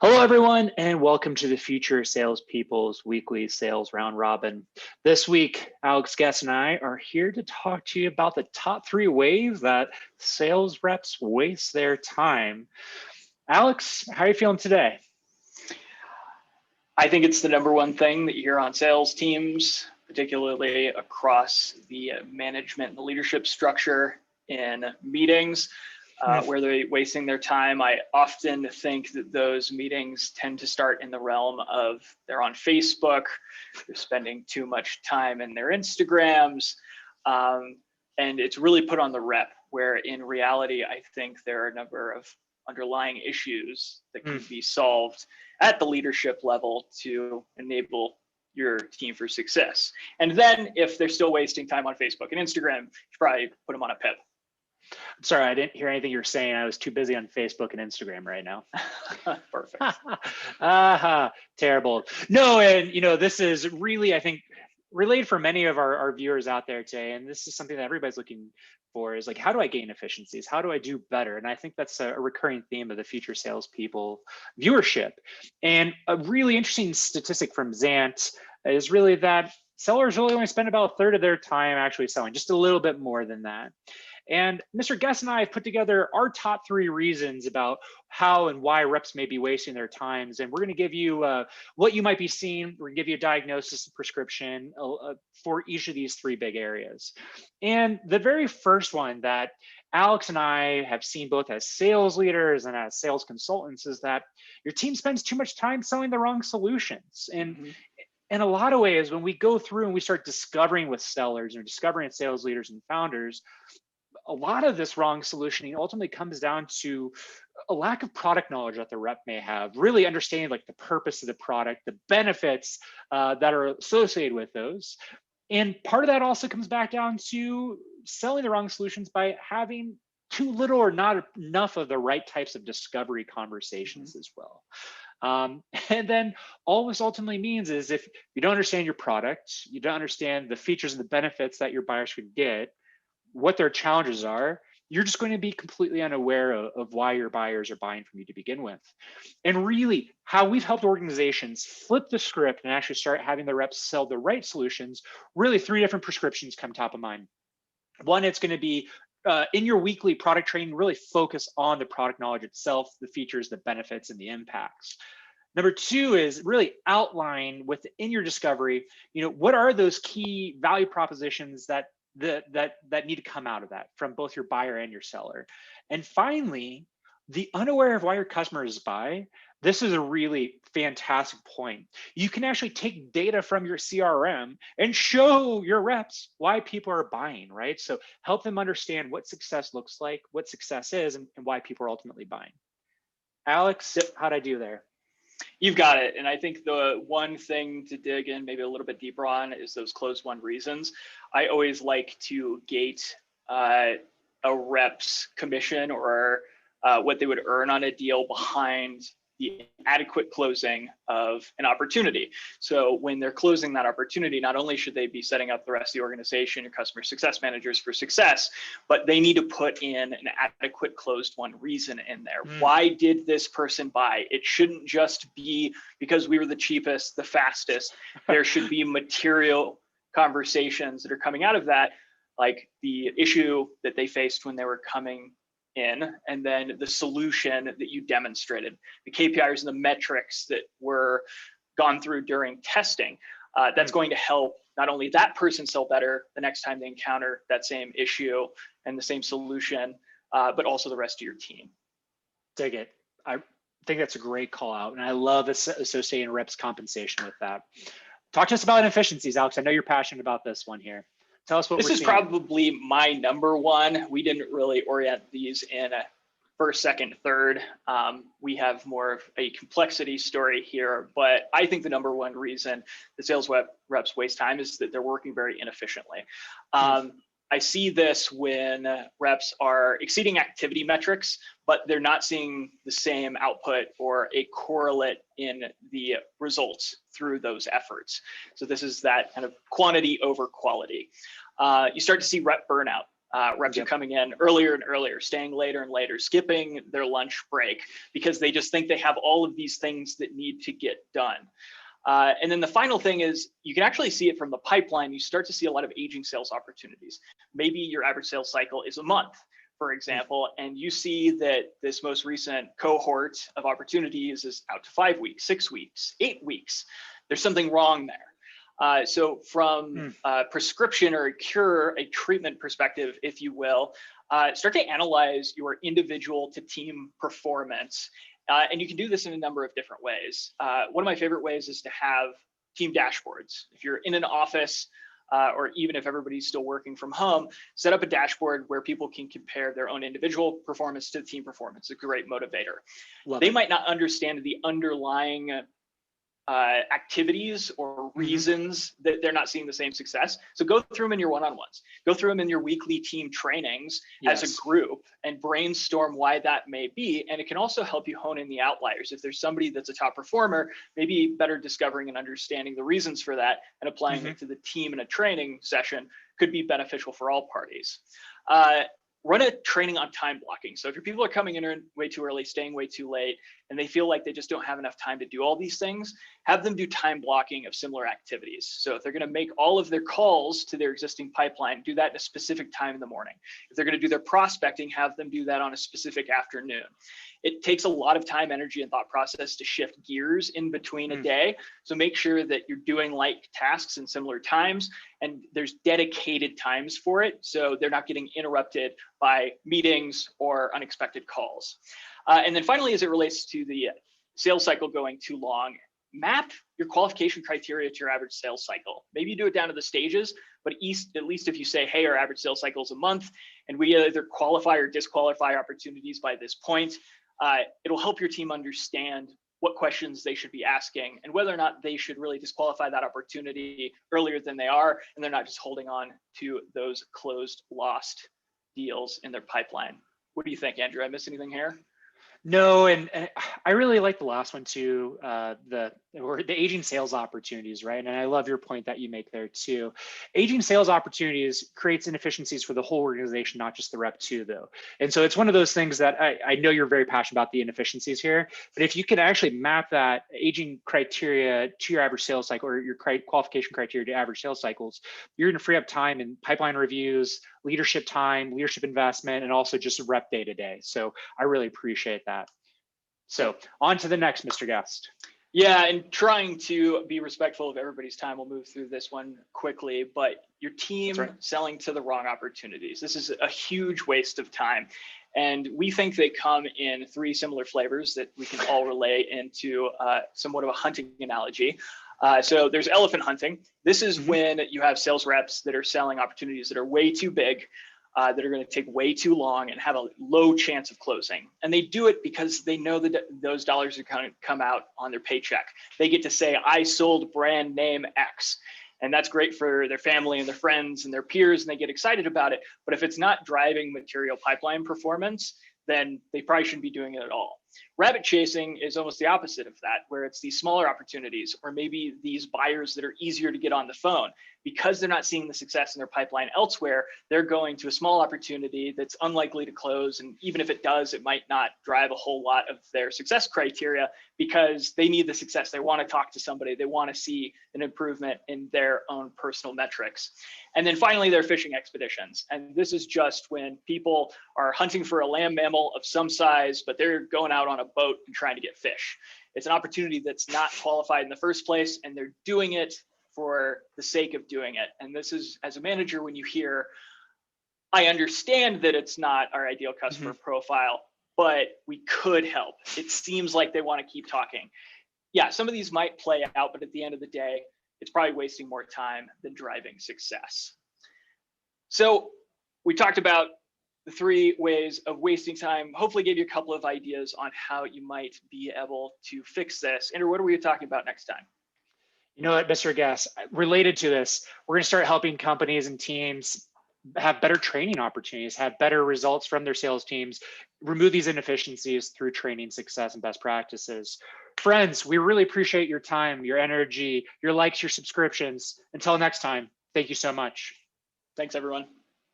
Hello, everyone, and welcome to the Future Salespeople's weekly sales round robin. This week, Alex Guest and I are here to talk to you about the top 3 ways that sales reps waste their time. Alex, how are you feeling today? I think it's the number one thing that you hear on sales teams, particularly across the management and the leadership structure in meetings. Where they're wasting their time. I often think that those meetings tend to start in the realm of they're on Facebook, they're spending too much time in their Instagrams, and it's really put on the rep, where in reality, I think there are a number of underlying issues that can be solved at the leadership level to enable your team for success. And then if they're still wasting time on Facebook and Instagram, you should probably put them on a PIP. I'm sorry, I didn't hear anything you were saying. I was too busy on Facebook and Instagram right now. Perfect. Terrible. No, and this is really, I think, related for many of our viewers out there today. And this is something that everybody's looking for, is like, how do I gain efficiencies? How do I do better? And I think that's a recurring theme of the Future Salespeople viewership. And a really interesting statistic from Zant is really that sellers really only spend about a third of their time actually selling, just a little bit more than that. And Mr. Guest and I have put together our top 3 reasons about how and why reps may be wasting their times. And we're going to give you what you might be seeing. We're going to give you a diagnosis and prescription for each of these 3 big areas. And the very first one that Alex and I have seen both as sales leaders and as sales consultants is that your team spends too much time selling the wrong solutions. And in a lot of ways, when we go through and we start discovering with sellers or discovering sales leaders and founders, a lot of this wrong solutioning ultimately comes down to a lack of product knowledge that the rep may have, really understanding like the purpose of the product, the benefits that are associated with those. And part of that also comes back down to selling the wrong solutions by having too little or not enough of the right types of discovery conversations as well. And then all this ultimately means is if you don't understand your product, you don't understand the features and the benefits that your buyers could get, what their challenges are, you're just going to be completely unaware of why your buyers are buying from you to begin with. And really, how we've helped organizations flip the script and actually start having the reps sell the right solutions, really 3 different prescriptions come top of mind. One, it's going to be in your weekly product training, really focus on the product knowledge itself, the features, the benefits, and the impacts. Number 2 is really outline within your discovery, what are those key value propositions that need to come out of that from both your buyer and your seller. And finally, the unaware of why your customers buy, this is a really fantastic point. You can actually take data from your CRM and show your reps why people are buying, right? So help them understand what success looks like, what success is, and why people are ultimately buying. Alex, how'd I do there? You've got it. And I think the one thing to dig in maybe a little bit deeper on is those closed-won reasons. I always like to gate a rep's commission or what they would earn on a deal behind the adequate closing of an opportunity. So when they're closing that opportunity, not only should they be setting up the rest of the organization, your customer success managers for success, but they need to put in an adequate closed-won reason in there. Why did this person buy? It shouldn't just be because we were the cheapest, the fastest. There should be material conversations that are coming out of that, like the issue that they faced when they were coming in, and then the solution that you demonstrated, the KPIs and the metrics that were gone through during testing. That's going to help not only that person sell better the next time they encounter that same issue and the same solution, but also the rest of your team. Dig it. I think that's a great call out, and I love associating reps compensation with that. Talk to us about inefficiencies, Alex. I know you're passionate about this one here. Tell us what this is seeing. Probably my number one. We didn't really orient these in a first, second, third. We have more of a complexity story here, but I think the number one reason the sales reps waste time is that they're working very inefficiently. I see this when reps are exceeding activity metrics, but they're not seeing the same output or a correlate in the results through those efforts. So this is that kind of quantity over quality. You start to see rep burnout. Reps are coming in earlier and earlier, staying later and later, skipping their lunch break because they just think they have all of these things that need to get done. And then the final thing is you can actually see it from the pipeline. You start to see a lot of aging sales opportunities. Maybe your average sales cycle is a month, for example, and you see that this most recent cohort of opportunities is out to 5 weeks, 6 weeks, 8 weeks. There's something wrong there. So from a prescription or a cure, a treatment perspective, if you will, start to analyze your individual to team performance. And you can do this in a number of different ways. One of my favorite ways is to have team dashboards. If you're in an office, or even if everybody's still working from home, set up a dashboard where people can compare their own individual performance to team performance. It's a great motivator. They might not understand the underlying activities or reasons that they're not seeing the same success. So go through them in your one-on-ones, go through them in your weekly team trainings as a group and brainstorm why that may be. And it can also help you hone in the outliers. If there's somebody that's a top performer, maybe better discovering and understanding the reasons for that and applying it to the team in a training session could be beneficial for all parties. Run a training on time blocking. So if your people are coming in way too early, staying way too late, and they feel like they just don't have enough time to do all these things, have them do time blocking of similar activities. So if they're going to make all of their calls to their existing pipeline, do that at a specific time in the morning. If they're going to do their prospecting, have them do that on a specific afternoon. It takes a lot of time, energy, and thought process to shift gears in between a day. So make sure that you're doing like tasks in similar times, and there's dedicated times for it. So they're not getting interrupted by meetings or unexpected calls. And then finally, as it relates to the sales cycle going too long, map your qualification criteria to your average sales cycle. Maybe you do it down to the stages, but at least if you say, hey, our average sales cycle is a month, and we either qualify or disqualify opportunities by this point, it'll help your team understand what questions they should be asking and whether or not they should really disqualify that opportunity earlier than they are, and they're not just holding on to those closed, lost deals in their pipeline. What do you think, Andrew? I miss anything here? No, and I really like the last one too, the aging sales opportunities, right? And I love your point that you make there too. Aging sales opportunities creates inefficiencies for the whole organization, not just the rep too, though. And so it's one of those things that I know you're very passionate about the inefficiencies here, but if you can actually map that aging criteria to your average sales cycle or your qualification criteria to average sales cycles, you're going to free up time in pipeline reviews, leadership time, leadership investment, and also just rep day to day. So I really appreciate that. So on to the next, Mr. Guest. Yeah, and trying to be respectful of everybody's time. We'll move through this one quickly, but your team selling to the wrong opportunities. This is a huge waste of time. And we think they come in 3 similar flavors that we can all relate into somewhat of a hunting analogy. So there's elephant hunting. This is when you have sales reps that are selling opportunities that are way too big, that are going to take way too long and have a low chance of closing. And they do it because they know that those dollars are going to come out on their paycheck. They get to say, I sold brand name X. And that's great for their family and their friends and their peers, and they get excited about it. But if it's not driving material pipeline performance, then they probably shouldn't be doing it at all. Rabbit chasing is almost the opposite of that, where it's these smaller opportunities, or maybe these buyers that are easier to get on the phone. Because they're not seeing the success in their pipeline elsewhere, they're going to a small opportunity that's unlikely to close. And even if it does, it might not drive a whole lot of their success criteria because they need the success. They want to talk to somebody. They want to see an improvement in their own personal metrics. And then finally, they're fishing expeditions. And this is just when people are hunting for a land mammal of some size, but they're going out on a boat and trying to get fish. It's an opportunity that's not qualified in the first place, and they're doing it for the sake of doing it. And this is, as a manager, when you hear, I understand that it's not our ideal customer profile, but we could help. It seems like they want to keep talking. Yeah, some of these might play out, but at the end of the day, it's probably wasting more time than driving success. So we talked about the 3 ways of wasting time. Hopefully gave you a couple of ideas on how you might be able to fix this. Andrew, what are we talking about next time? You know what, Mr. Guest, related to this, we're going to start helping companies and teams have better training opportunities, have better results from their sales teams, remove these inefficiencies through training success and best practices. Friends, we really appreciate your time, your energy, your likes, your subscriptions. Until next time, thank you so much. Thanks, everyone.